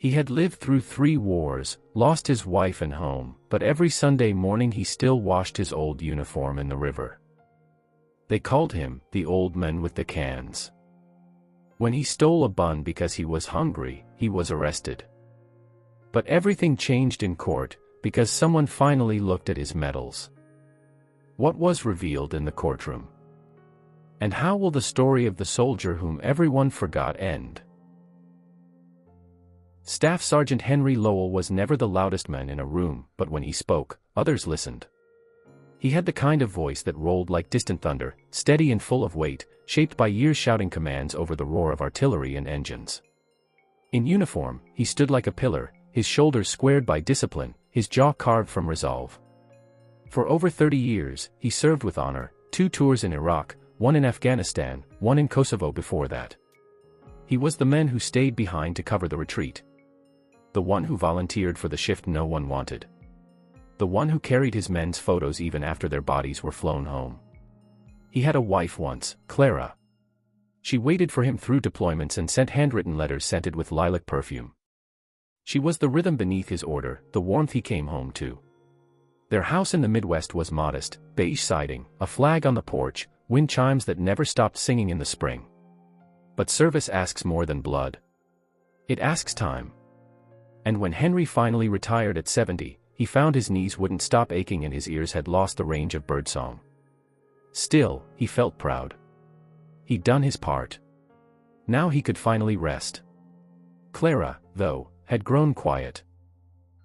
He had lived through 3 wars, lost his wife and home, but every Sunday morning he still washed his old uniform in the river. They called him the old man with the cans. When he stole a bun because he was hungry, he was arrested. But everything changed in court, because someone finally looked at his medals. What was revealed in the courtroom? And how will the story of the soldier whom everyone forgot end? Staff Sergeant Henry Lowell was never the loudest man in a room, but when he spoke, others listened. He had the kind of voice that rolled like distant thunder, steady and full of weight, shaped by years shouting commands over the roar of artillery and engines. In uniform, he stood like a pillar, his shoulders squared by discipline, his jaw carved from resolve. For over 30 years, he served with honor, 2 tours in Iraq, 1 in Afghanistan, 1 in Kosovo before that. He was the man who stayed behind to cover the retreat. The one who volunteered for the shift no one wanted. The one who carried his men's photos even after their bodies were flown home. He had a wife once, Clara. She waited for him through deployments and sent handwritten letters scented with lilac perfume. She was the rhythm beneath his order, the warmth he came home to. Their house in the Midwest was modest, beige siding, a flag on the porch, wind chimes that never stopped singing in the spring. But service asks more than blood. It asks time. And when Henry finally retired at 70, he found his knees wouldn't stop aching and his ears had lost the range of birdsong. Still, he felt proud. He'd done his part. Now he could finally rest. Clara, though, had grown quiet.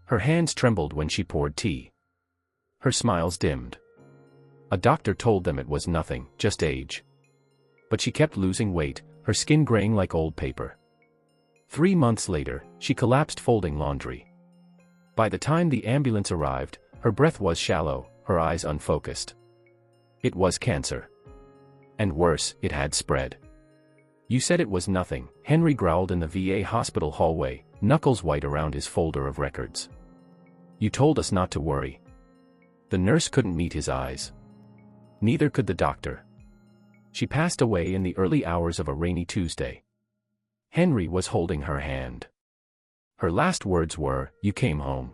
Her hands trembled when she poured tea. Her smiles dimmed. A doctor told them it was nothing, just age. But she kept losing weight, her skin graying like old paper. 3 months later, she collapsed folding laundry. By the time the ambulance arrived, her breath was shallow, her eyes unfocused. It was cancer. And worse, it had spread. You said it was nothing, Henry growled in the VA hospital hallway, knuckles white around his folder of records. You told us not to worry. The nurse couldn't meet his eyes. Neither could the doctor. She passed away in the early hours of a rainy Tuesday. Henry was holding her hand. Her last words were, "You came home."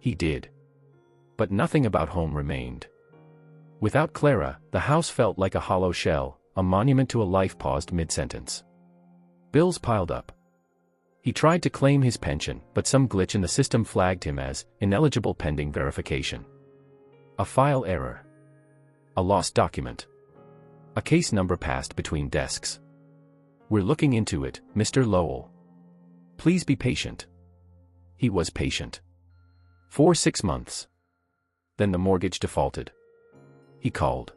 He did. But nothing about home remained. Without Clara, the house felt like a hollow shell, a monument to a life paused mid-sentence. Bills piled up. He tried to claim his pension, but some glitch in the system flagged him as ineligible pending verification. A file error. A lost document. A case number passed between desks. We're looking into it, Mr. Lowell. Please be patient. He was patient. For 6 months. Then the mortgage defaulted. He called.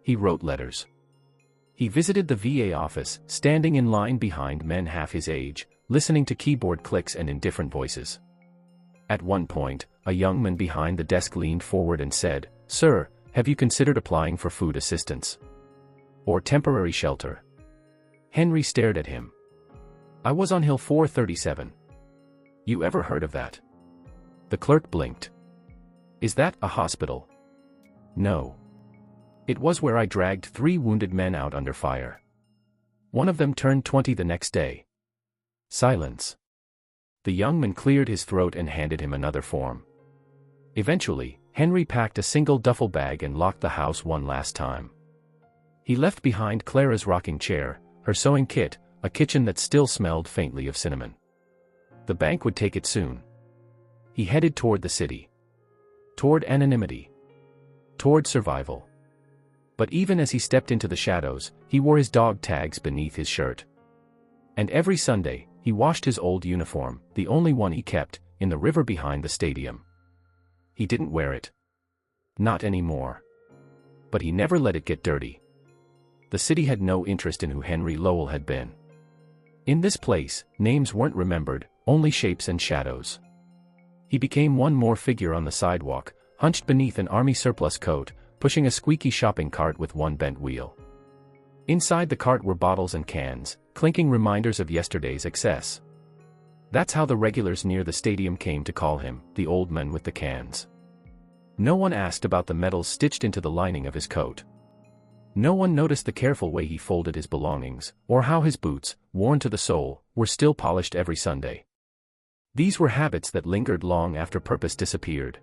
He wrote letters. He visited the VA office, standing in line behind men half his age, listening to keyboard clicks and indifferent voices. At one point, a young man behind the desk leaned forward and said, "Sir, have you considered applying for food assistance? Or temporary shelter?" Henry stared at him. "I was on Hill 437. You ever heard of that?" The clerk blinked. "Is that a hospital?" "No. It was where I dragged 3 wounded men out under fire. One of them turned 20 the next day." Silence. The young man cleared his throat and handed him another form. Eventually, Henry packed a single duffel bag and locked the house one last time. He left behind Clara's rocking chair, her sewing kit, a kitchen that still smelled faintly of cinnamon. The bank would take it soon. He headed toward the city. Toward anonymity. Toward survival. But even as he stepped into the shadows, he wore his dog tags beneath his shirt. And every Sunday, he washed his old uniform, the only one he kept, in the river behind the stadium. He didn't wear it. Not anymore. But he never let it get dirty. The city had no interest in who Henry Lowell had been. In this place, names weren't remembered, only shapes and shadows. He became one more figure on the sidewalk, hunched beneath an army surplus coat, pushing a squeaky shopping cart with one bent wheel. Inside the cart were bottles and cans, clinking reminders of yesterday's excess. That's how the regulars near the stadium came to call him, the old man with the cans. No one asked about the medals stitched into the lining of his coat. No one noticed the careful way he folded his belongings, or how his boots, worn to the sole, were still polished every Sunday. These were habits that lingered long after purpose disappeared.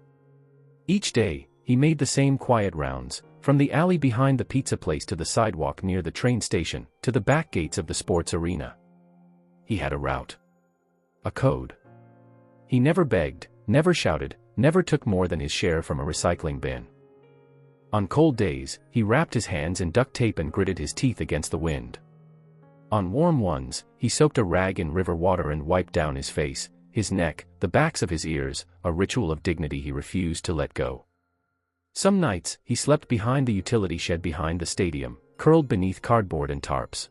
Each day, he made the same quiet rounds, from the alley behind the pizza place to the sidewalk near the train station, to the back gates of the sports arena. He had a route. A code. He never begged, never shouted, never took more than his share from a recycling bin. On cold days, he wrapped his hands in duct tape and gritted his teeth against the wind. On warm ones, he soaked a rag in river water and wiped down his face, his neck, the backs of his ears, a ritual of dignity he refused to let go. Some nights, he slept behind the utility shed behind the stadium, curled beneath cardboard and tarps.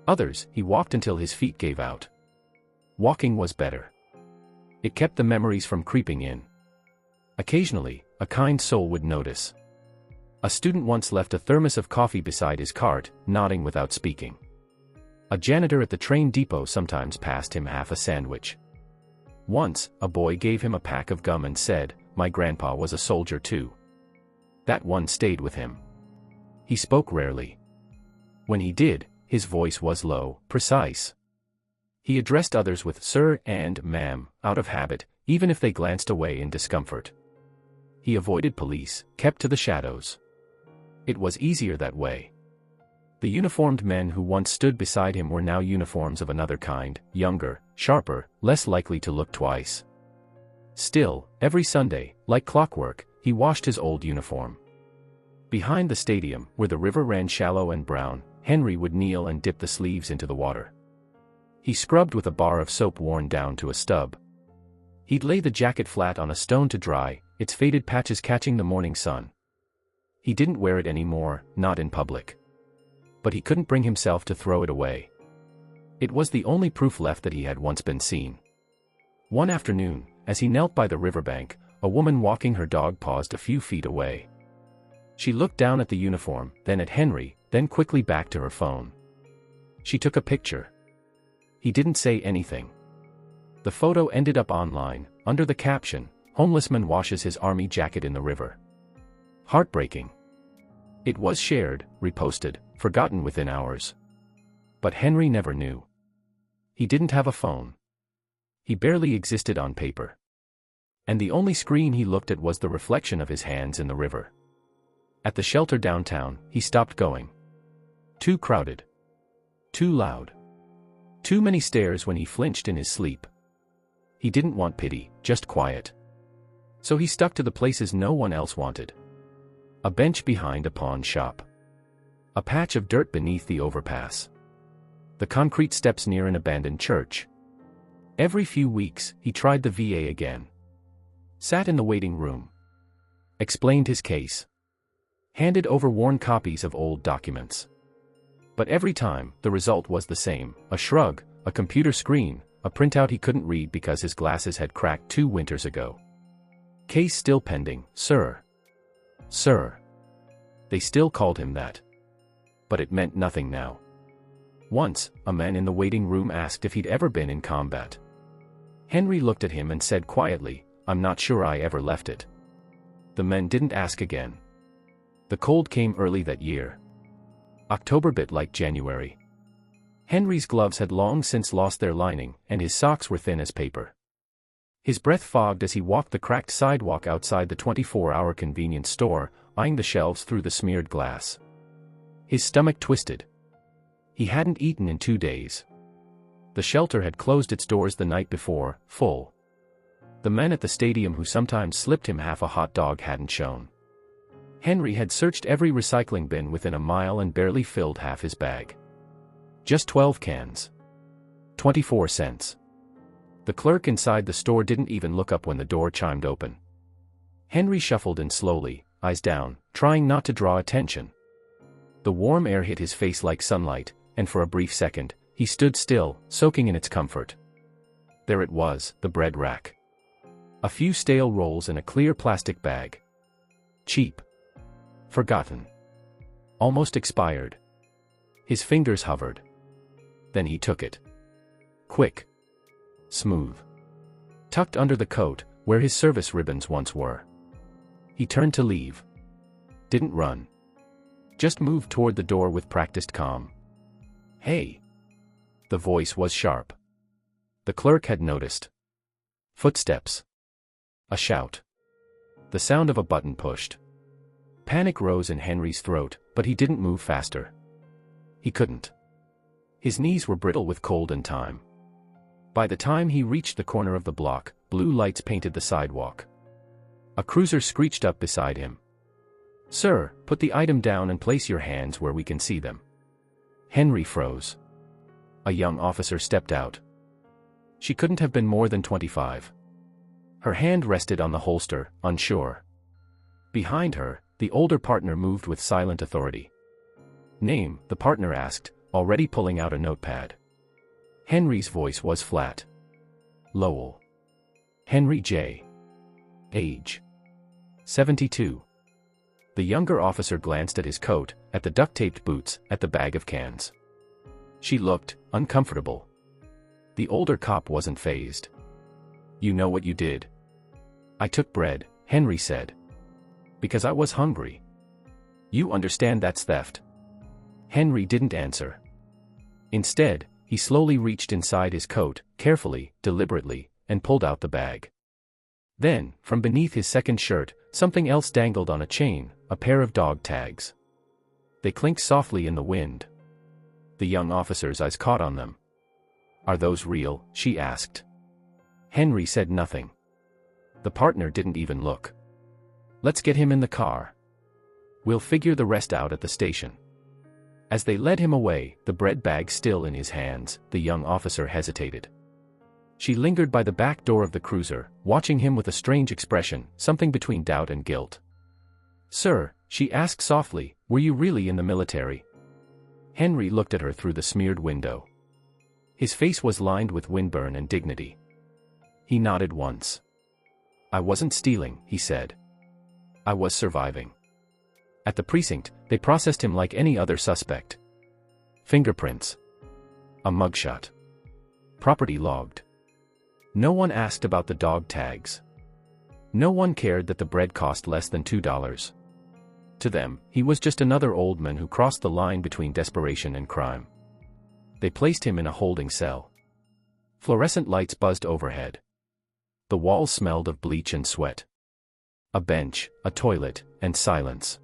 Others, he walked until his feet gave out. Walking was better. It kept the memories from creeping in. Occasionally, a kind soul would notice. A student once left a thermos of coffee beside his cart, nodding without speaking. A janitor at the train depot sometimes passed him half a sandwich. Once, a boy gave him a pack of gum and said, "My grandpa was a soldier too." That one stayed with him. He spoke rarely. When he did, his voice was low, precise. He addressed others with sir and ma'am, out of habit, even if they glanced away in discomfort. He avoided police, kept to the shadows. It was easier that way. The uniformed men who once stood beside him were now uniforms of another kind, younger, sharper, less likely to look twice. Still, every Sunday, like clockwork, he washed his old uniform. Behind the stadium, where the river ran shallow and brown, Henry would kneel and dip the sleeves into the water. He scrubbed with a bar of soap worn down to a stub. He'd lay the jacket flat on a stone to dry, its faded patches catching the morning sun. He didn't wear it anymore, not in public. But he couldn't bring himself to throw it away. It was the only proof left that he had once been seen. One afternoon, as he knelt by the riverbank, a woman walking her dog paused a few feet away. She looked down at the uniform, then at Henry, then quickly back to her phone. She took a picture. He didn't say anything. The photo ended up online, under the caption, "Homeless man washes his army jacket in the river." Heartbreaking. It was shared, reposted, forgotten within hours. But Henry never knew. He didn't have a phone. He barely existed on paper. And the only screen he looked at was the reflection of his hands in the river. At the shelter downtown, he stopped going. Too crowded. Too loud. Too many stares when he flinched in his sleep. He didn't want pity, just quiet. So he stuck to the places no one else wanted. A bench behind a pawn shop. A patch of dirt beneath the overpass. The concrete steps near an abandoned church. Every few weeks, he tried the VA again. Sat in the waiting room. Explained his case. Handed over worn copies of old documents. But every time, the result was the same, a shrug, a computer screen, a printout he couldn't read because his glasses had cracked 2 winters ago. Case still pending, sir. Sir. They still called him that. But it meant nothing now. Once, a man in the waiting room asked if he'd ever been in combat. Henry looked at him and said quietly, "I'm not sure I ever left it." The men didn't ask again. The cold came early that year. October bit like January. Henry's gloves had long since lost their lining, and his socks were thin as paper. His breath fogged as he walked the cracked sidewalk outside the 24-hour convenience store, eyeing the shelves through the smeared glass. His stomach twisted. He hadn't eaten in 2 days. The shelter had closed its doors the night before, full. The men at the stadium who sometimes slipped him half a hot dog hadn't shown. Henry had searched every recycling bin within a mile and barely filled half his bag. Just 12 cans. 24 cents. The clerk inside the store didn't even look up when the door chimed open. Henry shuffled in slowly, eyes down, trying not to draw attention. The warm air hit his face like sunlight, and for a brief second, he stood still, soaking in its comfort. There it was, the bread rack. A few stale rolls in a clear plastic bag. Cheap. Forgotten. Almost expired. His fingers hovered. Then he took it. Quick. Smooth. Tucked under the coat, where his service ribbons once were. He turned to leave. Didn't run. Just moved toward the door with practiced calm. "Hey." The voice was sharp. The clerk had noticed. Footsteps. A shout. The sound of a button pushed. Panic rose in Henry's throat, but he didn't move faster. He couldn't. His knees were brittle with cold and time. By the time he reached the corner of the block, blue lights painted the sidewalk. A cruiser screeched up beside him. "Sir, put the item down and place your hands where we can see them." Henry froze. A young officer stepped out. She couldn't have been more than 25. Her hand rested on the holster, unsure. Behind her, the older partner moved with silent authority. "Name?" the partner asked, already pulling out a notepad. Henry's voice was flat. "Lowell. Henry J. Age. 72. The younger officer glanced at his coat, at the duct-taped boots, at the bag of cans. She looked uncomfortable. The older cop wasn't fazed. "You know what you did?" "I took bread," Henry said. "Because I was hungry." "You understand that's theft?" Henry didn't answer. Instead, he slowly reached inside his coat, carefully, deliberately, and pulled out the bag. Then, from beneath his second shirt, something else dangled on a chain, a pair of dog tags. They clinked softly in the wind. The young officer's eyes caught on them. "Are those real?" she asked. Henry said nothing. The partner didn't even look. "Let's get him in the car. We'll figure the rest out at the station." As they led him away, the bread bag still in his hands, the young officer hesitated. She lingered by the back door of the cruiser, watching him with a strange expression, something between doubt and guilt. "Sir," she asked softly, "were you really in the military?" Henry looked at her through the smeared window. His face was lined with windburn and dignity. He nodded once. "I wasn't stealing," he said. "I was surviving." At the precinct, they processed him like any other suspect. Fingerprints. A mugshot. Property logged. No one asked about the dog tags. No one cared that the bread cost less than $2. To them, he was just another old man who crossed the line between desperation and crime. They placed him in a holding cell. Fluorescent lights buzzed overhead. The walls smelled of bleach and sweat. A bench, a toilet, and silence.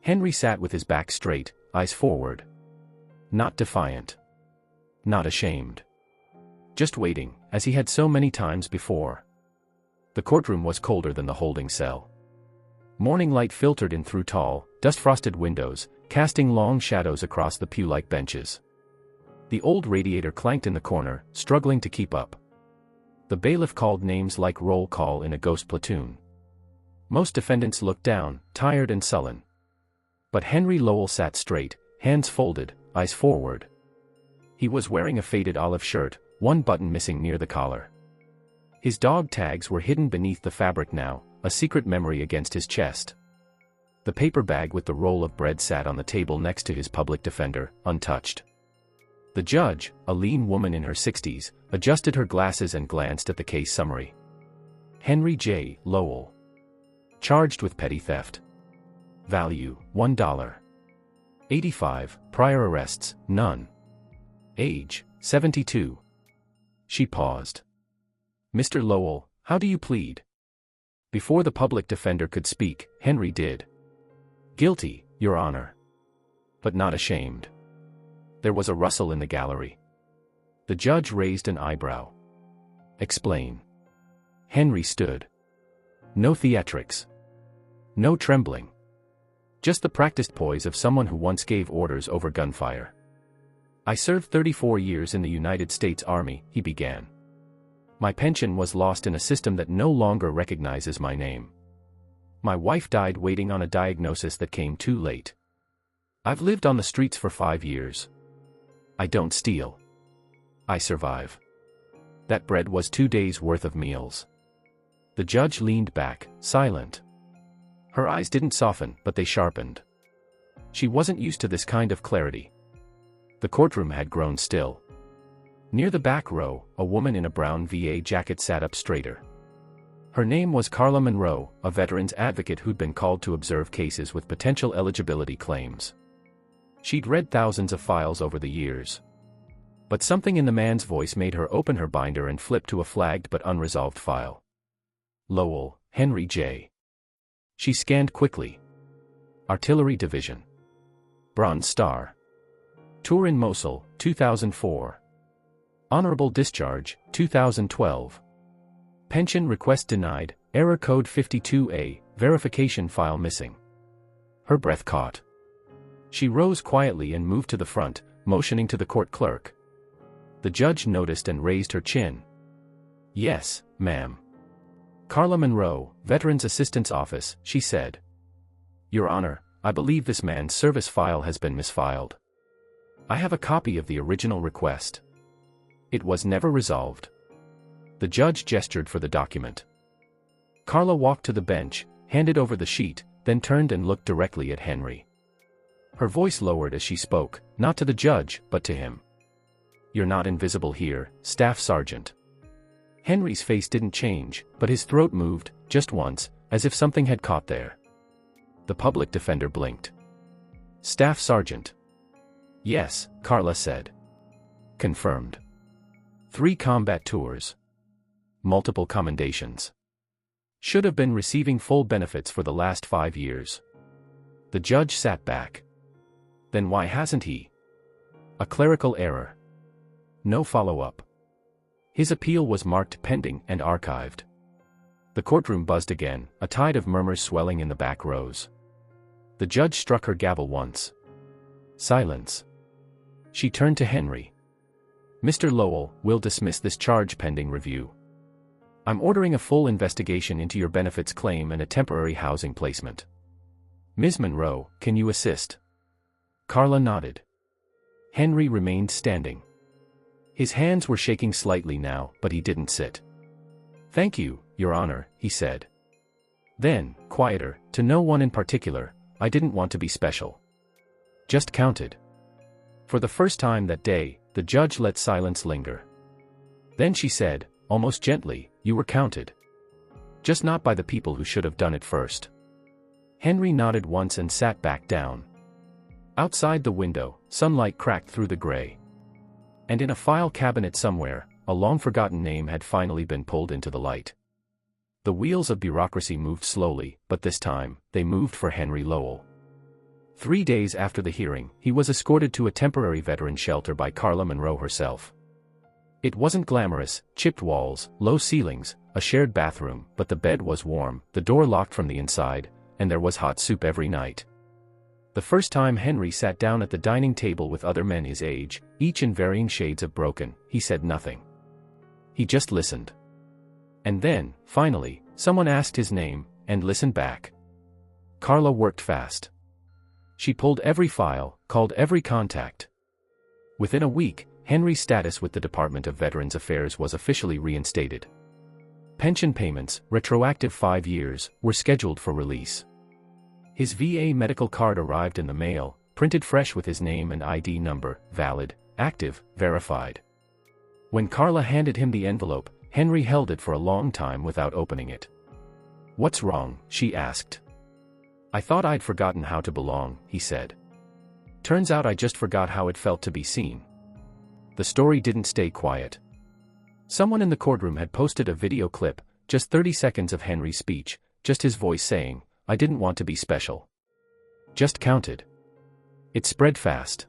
Henry sat with his back straight, eyes forward. Not defiant. Not ashamed. Just waiting, as he had so many times before. The courtroom was colder than the holding cell. Morning light filtered in through tall, dust-frosted windows, casting long shadows across the pew-like benches. The old radiator clanked in the corner, struggling to keep up. The bailiff called names like roll call in a ghost platoon. Most defendants looked down, tired and sullen. But Henry Lowell sat straight, hands folded, eyes forward. He was wearing a faded olive shirt, one button missing near the collar. His dog tags were hidden beneath the fabric now, a secret memory against his chest. The paper bag with the roll of bread sat on the table next to his public defender, untouched. The judge, a lean woman in her 60s, adjusted her glasses and glanced at the case summary. Henry J. Lowell. Charged with petty theft. Value, $1. 85, prior arrests, none. Age, 72. She paused. "Mr. Lowell, how do you plead?" Before the public defender could speak, Henry did. "Guilty, Your Honor. But not ashamed." There was a rustle in the gallery. The judge raised an eyebrow. "Explain." Henry stood. No theatrics. No trembling. Just the practiced poise of someone who once gave orders over gunfire. "I served 34 years in the United States Army," he began. "My pension was lost in a system that no longer recognizes my name. My wife died waiting on a diagnosis that came too late. I've lived on the streets for 5 years. I don't steal. I survive. That bread was 2 days' worth of meals." The judge leaned back, silent. Her eyes didn't soften, but they sharpened. She wasn't used to this kind of clarity. The courtroom had grown still. Near the back row, a woman in a brown VA jacket sat up straighter. Her name was Carla Monroe, a veterans advocate who'd been called to observe cases with potential eligibility claims. She'd read thousands of files over the years. But something in the man's voice made her open her binder and flip to a flagged but unresolved file. Lowell, Henry J. She scanned quickly. Artillery Division. Bronze Star. Tour in Mosul, 2004. Honorable Discharge, 2012. Pension request denied, error code 52A, verification file missing. Her breath caught. She rose quietly and moved to the front, motioning to the court clerk. The judge noticed and raised her chin. Yes, ma'am. Carla Monroe, Veterans Assistance Office, she said. Your Honor, I believe this man's service file has been misfiled. I have a copy of the original request. It was never resolved. The judge gestured for the document. Carla walked to the bench, handed over the sheet, then turned and looked directly at Henry. Her voice lowered as she spoke, not to the judge, but to him. You're not invisible here, Staff Sergeant. Henry's face didn't change, but his throat moved, just once, as if something had caught there. The public defender blinked. Staff Sergeant. Yes, Carla said. Confirmed. 3 combat tours. Multiple commendations. Should have been receiving full benefits for the last 5 years. The judge sat back. Then why hasn't he? A clerical error. No follow-up. His appeal was marked pending and archived. The courtroom buzzed again, a tide of murmurs swelling in the back rows. The judge struck her gavel once. Silence. She turned to Henry. Mr. Lowell, we'll dismiss this charge pending review. I'm ordering a full investigation into your benefits claim and a temporary housing placement. Ms. Monroe, can you assist? Carla nodded. Henry remained standing. His hands were shaking slightly now, but he didn't sit. Thank you, Your Honor, he said. Then, quieter, to no one in particular, I didn't want to be special. Just counted. For the first time that day, the judge let silence linger. Then she said, almost gently, you were counted. Just not by the people who should have done it first. Henry nodded once and sat back down. Outside the window, sunlight cracked through the gray. And in a file cabinet somewhere, a long-forgotten name had finally been pulled into the light. The wheels of bureaucracy moved slowly, but this time, they moved for Henry Lowell. 3 days after the hearing, he was escorted to a temporary veteran shelter by Carla Monroe herself. It wasn't glamorous, chipped walls, low ceilings, a shared bathroom, but the bed was warm, the door locked from the inside, and there was hot soup every night. The first time Henry sat down at the dining table with other men his age, each in varying shades of broken, he said nothing. He just listened. And then, finally, someone asked his name, and listened back. Carla worked fast. She pulled every file, called every contact. Within a week, Henry's status with the Department of Veterans Affairs was officially reinstated. Pension payments, retroactive 5 years, were scheduled for release. His VA medical card arrived in the mail, printed fresh with his name and ID number, valid, active, verified. When Carla handed him the envelope, Henry held it for a long time without opening it. What's wrong? She asked. I thought I'd forgotten how to belong, he said. Turns out I just forgot how it felt to be seen. The story didn't stay quiet. Someone in the courtroom had posted a video clip, just 30 seconds of Henry's speech, just his voice saying, I didn't want to be special. Just counted. It spread fast.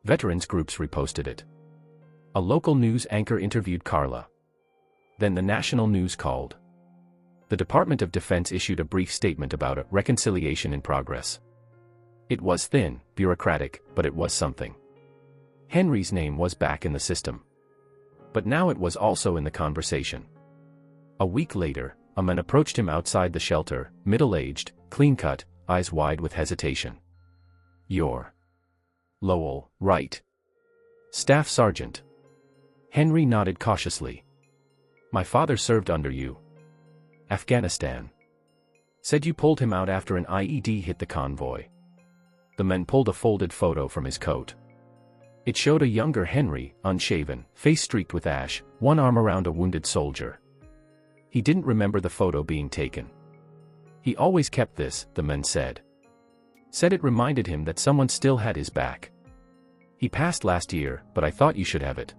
Veterans groups reposted it. A local news anchor interviewed Carla. Then the national news called. The Department of Defense issued a brief statement about a reconciliation in progress. It was thin, bureaucratic, but it was something. Henry's name was back in the system. But now it was also in the conversation. A week later, a man approached him outside the shelter, middle-aged, clean-cut, eyes wide with hesitation. You're Lowell, right? Staff Sergeant. Henry nodded cautiously. My father served under you. Afghanistan. Said you pulled him out after an IED hit the convoy. The man pulled a folded photo from his coat. It showed a younger Henry, unshaven, face streaked with ash, one arm around a wounded soldier. He didn't remember the photo being taken. He always kept this, the man said. Said it reminded him that someone still had his back. He passed last year, but I thought you should have it.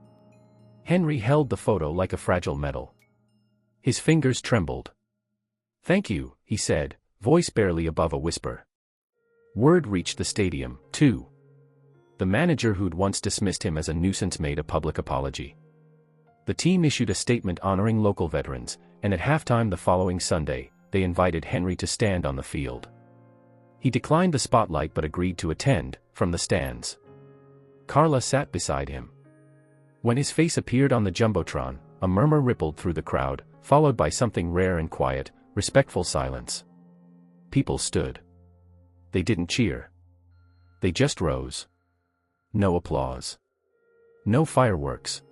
Henry held the photo like a fragile medal. His fingers trembled. Thank you, he said, voice barely above a whisper. Word reached the stadium, too. The manager who'd once dismissed him as a nuisance made a public apology. The team issued a statement honoring local veterans, and at halftime the following Sunday, they invited Henry to stand on the field. He declined the spotlight but agreed to attend, from the stands. Carla sat beside him. When his face appeared on the jumbotron, a murmur rippled through the crowd, followed by something rare and quiet, respectful silence. People stood. They didn't cheer. They just rose. No applause. No fireworks.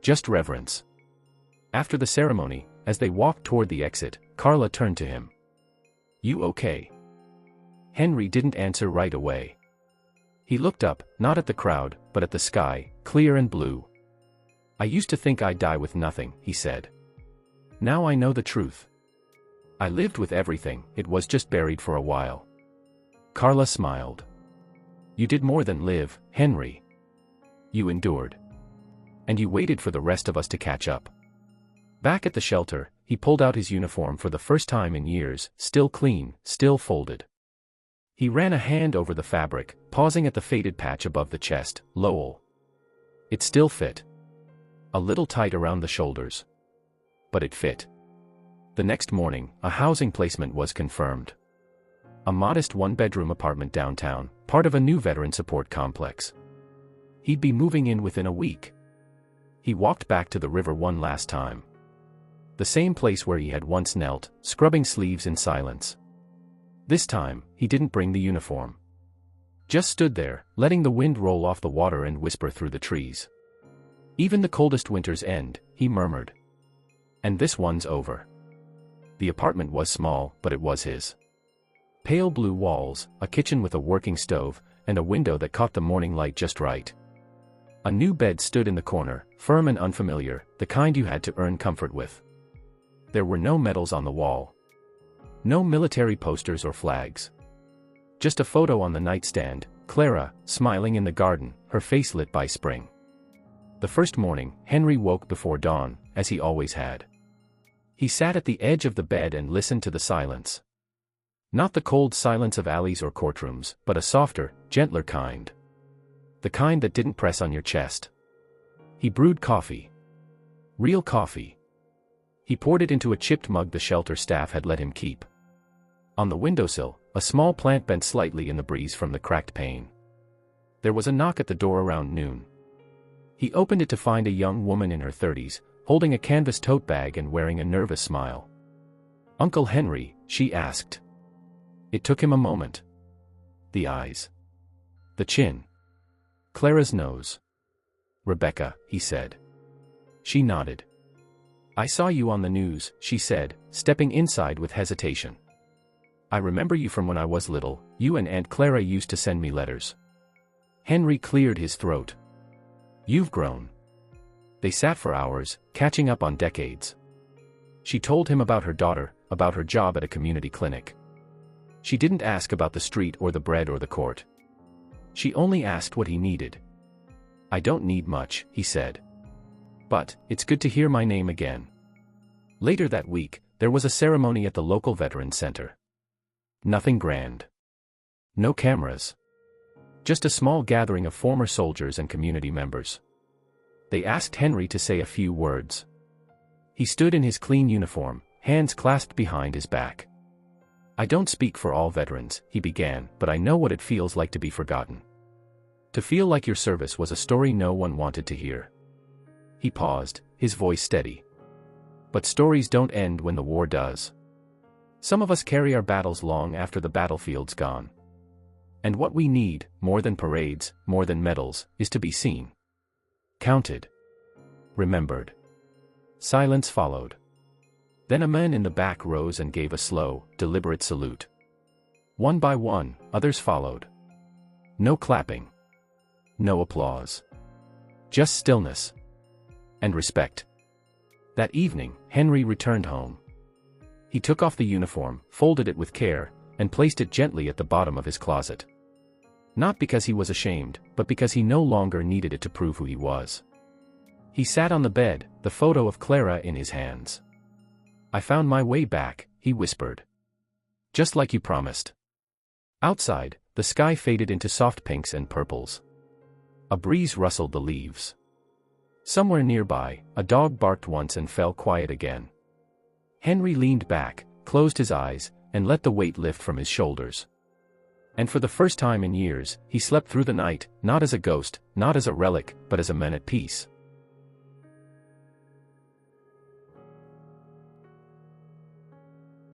Just reverence. After the ceremony, as they walked toward the exit, Carla turned to him. You okay? Henry didn't answer right away. He looked up, not at the crowd, but at the sky, clear and blue. I used to think I'd die with nothing, he said. Now I know the truth. I lived with everything, it was just buried for a while. Carla smiled. You did more than live, Henry. You endured. And you waited for the rest of us to catch up. Back at the shelter, he pulled out his uniform for the first time in years, still clean, still folded. He ran a hand over the fabric, pausing at the faded patch above the chest, Lowell. It still fit. A little tight around the shoulders. But it fit. The next morning, a housing placement was confirmed. A modest one-bedroom apartment downtown, part of a new veteran support complex. He'd be moving in within a week. He walked back to the river one last time. The same place where he had once knelt, scrubbing sleeves in silence. This time, he didn't bring the uniform. Just stood there, letting the wind roll off the water and whisper through the trees. Even the coldest winters end, he murmured. And this one's over. The apartment was small, but it was his. Pale blue walls, a kitchen with a working stove, and a window that caught the morning light just right. A new bed stood in the corner, firm and unfamiliar, the kind you had to earn comfort with. There were no medals on the wall. No military posters or flags. Just a photo on the nightstand, Clara, smiling in the garden, her face lit by spring. The first morning, Henry woke before dawn, as he always had. He sat at the edge of the bed and listened to the silence. Not the cold silence of alleys or courtrooms, but a softer, gentler kind. The kind that didn't press on your chest. He brewed coffee. Real coffee. He poured it into a chipped mug the shelter staff had let him keep. On the windowsill, a small plant bent slightly in the breeze from the cracked pane. There was a knock at the door around noon. He opened it to find a young woman in her 30s, holding a canvas tote bag and wearing a nervous smile. Uncle Henry, she asked. It took him a moment. The eyes. The chin. Clara's nose. Rebecca, he said. She nodded. I saw you on the news, she said, stepping inside with hesitation. I remember you from when I was little, you and Aunt Clara used to send me letters. Henry cleared his throat. You've grown. They sat for hours, catching up on decades. She told him about her daughter, about her job at a community clinic. She didn't ask about the street or the bread or the court. She only asked what he needed. I don't need much, he said. But, it's good to hear my name again. Later that week, there was a ceremony at the local Veterans Center. Nothing grand. No cameras. Just a small gathering of former soldiers and community members. They asked Henry to say a few words. He stood in his clean uniform, hands clasped behind his back. I don't speak for all veterans, he began, but I know what it feels like to be forgotten. To feel like your service was a story no one wanted to hear. He paused, his voice steady. But stories don't end when the war does. Some of us carry our battles long after the battlefield's gone. And what we need, more than parades, more than medals, is to be seen. Counted. Remembered. Silence followed. Then a man in the back rose and gave a slow, deliberate salute. One by one, others followed. No clapping. No applause. Just stillness. And respect. That evening, Henry returned home. He took off the uniform, folded it with care, and placed it gently at the bottom of his closet. Not because he was ashamed, but because he no longer needed it to prove who he was. He sat on the bed, the photo of Clara in his hands. "I found my way back," he whispered. "Just like you promised." Outside, the sky faded into soft pinks and purples. A breeze rustled the leaves. Somewhere nearby, a dog barked once and fell quiet again. Henry leaned back, closed his eyes, and let the weight lift from his shoulders. And for the first time in years, he slept through the night, not as a ghost, not as a relic, but as a man at peace.